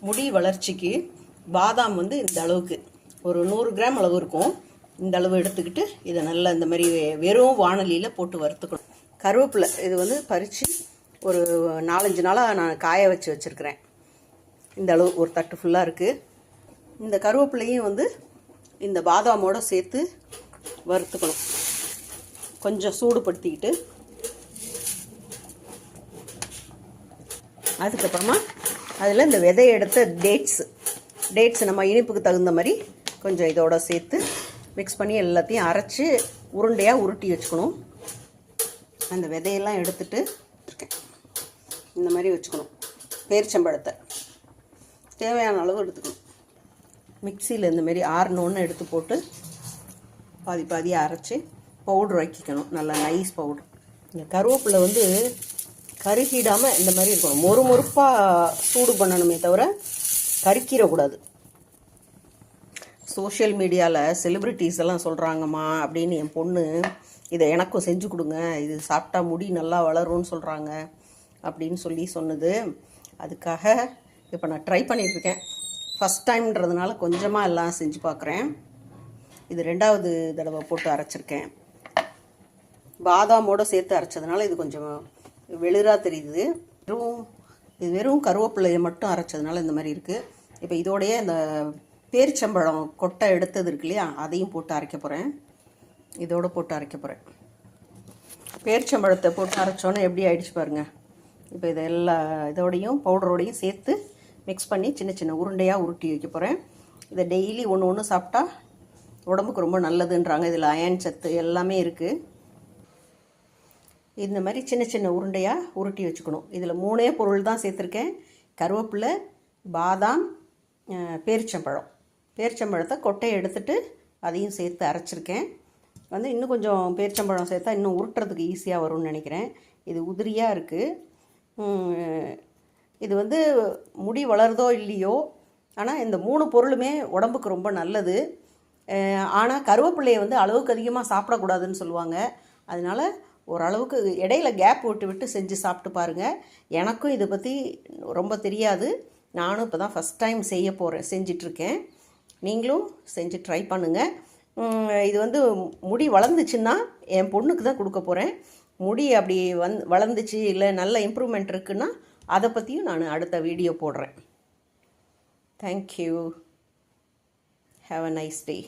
முடி வளர்ச்சிக்கு பாதாம் வந்து இந்த அளவுக்கு ஒரு 100 கிராம் அளவு இருக்கும். இந்த அளவு எடுத்துக்கிட்டு இதை நல்லா இந்த மாதிரி வெறும் வாணலியில் போட்டு வறுத்துக்கணும். கருவேப்பிலை இது வந்து பறித்து ஒரு 4-5 நாளாக நான் காய வச்சுருக்கிறேன். இந்த அளவு ஒரு தட்டு ஃபுல்லாக இருக்குது. இந்த கருவேப்பிலையும் வந்து இந்த பாதாமோடு சேர்த்து வறுத்துக்கணும். கொஞ்சம் சூடுபடுத்திக்கிட்டு அதுக்கப்புறமா அதில் இந்த விதையை எடுத்த டேட்ஸ் நம்ம இனிப்புக்கு தகுந்த மாதிரி கொஞ்சம் இதோட சேர்த்து மிக்ஸ் பண்ணி எல்லாத்தையும் அரைச்சி உருண்டையாக உருட்டி வச்சுக்கணும். அந்த விதையெல்லாம் எடுத்துட்டு இந்த மாதிரி வச்சுக்கணும். பேரிச்சம்பழத்தை தேவையான அளவு எடுத்துக்கணும். மிக்சியில் இந்த மாதிரி ஆறணுன்னு எடுத்து போட்டு பாதி பாதியாக அரைச்சி பவுட்ரு வைக்கணும். நல்லா நைஸ் பவுட்ரு. இந்த கருவேப்பிலை வந்து கருகிடாமல் இந்த மாதிரி இருக்கணும். மொறுமொறுப்பாக சூடு பண்ணணுமே தவிர கருக்கிடக்கூடாது. சோஷியல் மீடியாவில் செலிப்ரிட்டிஸ் எல்லாம் சொல்கிறாங்கம்மா அப்படின்னு என் பொண்ணு இதை எனக்கும் செஞ்சு கொடுங்க, இது சாப்பிட்டா முடி நல்லா வளரும்னு சொல்கிறாங்க அப்படின்னு சொன்னது. அதுக்காக இப்போ நான் ட்ரை பண்ணிகிட்ருக்கேன். ஃபஸ்ட் டைம்ன்றதுனால கொஞ்சமாக எல்லாம் செஞ்சு பார்க்குறேன். இது 2வது தடவை போட்டு அரைச்சிருக்கேன். பாதாமோடு சேர்த்து அரைச்சதுனால இது கொஞ்சம் வெளிராக தெரியுது. இது வெறும் கருவேப்பிலையை மட்டும் அரைச்சதுனால இந்த மாதிரி இருக்குது. இப்போ இதோடைய இந்த பேரிச்சம்பழம் கொட்டை எடுத்தது இருக்கு இல்லையா, அதையும் போட்டு அரைக்க போகிறேன். இதோடு போட்டு அரைக்க போகிறேன். பேரிச்சம்பழத்தை போட்டு அரைச்சோன்னே எப்படி ஆயிடுச்சு பாருங்கள். இப்போ இதை இதோடையும் பவுடரோடையும் சேர்த்து மிக்ஸ் பண்ணி சின்ன சின்ன உருண்டையாக உருட்டி வைக்க போகிறேன். இதை டெய்லி ஒன்று சாப்பிட்டா உடம்புக்கு ரொம்ப நல்லதுன்றாங்க. இதில் அயன் சத்து எல்லாமே இருக்குது. இந்த மாதிரி சின்ன சின்ன உருண்டையாக உருட்டி வச்சுக்கணும். இதில் 3 பொருள் தான் சேர்த்துருக்கேன். கருவேப்பிலை, பாதாம், பேரிச்சம்பழத்தை கொட்டையை எடுத்துட்டு அதையும் சேர்த்து அரைச்சிருக்கேன். இன்னும் கொஞ்சம் பேரிச்சம்பழம் சேர்த்தா இன்னும் உருட்டுறதுக்கு ஈஸியாக வரும்னு நினைக்கிறேன். இது உதிரியாக இருக்குது. இது முடி வளருதோ இல்லையோ, ஆனால் இந்த 3 பொருளுமே உடம்புக்கு ரொம்ப நல்லது. ஆனால் கருவேப்பிலையை அளவுக்கு அதிகமாக சாப்பிடக்கூடாதுன்னு சொல்லுவாங்க. அதனால் ஓரளவுக்கு இடையில கேப் விட்டு செஞ்சு சாப்பிட்டு பாருங்கள். எனக்கும் இதை பற்றி ரொம்ப தெரியாது. நானும் இப்போ தான் ஃபஸ்ட் டைம் செஞ்சிட்ருக்கேன். நீங்களும் செஞ்சு ட்ரை பண்ணுங்கள். இது முடி வளர்ந்துச்சுன்னா என் பொண்ணுக்கு தான் கொடுக்க போகிறேன். முடி அப்படி வளர்ந்துச்சு இல்லை நல்ல இம்ப்ரூவ்மெண்ட் இருக்குன்னா அதை பற்றியும் நான் அடுத்த வீடியோ போடுறேன். Thank you. Have a nice day.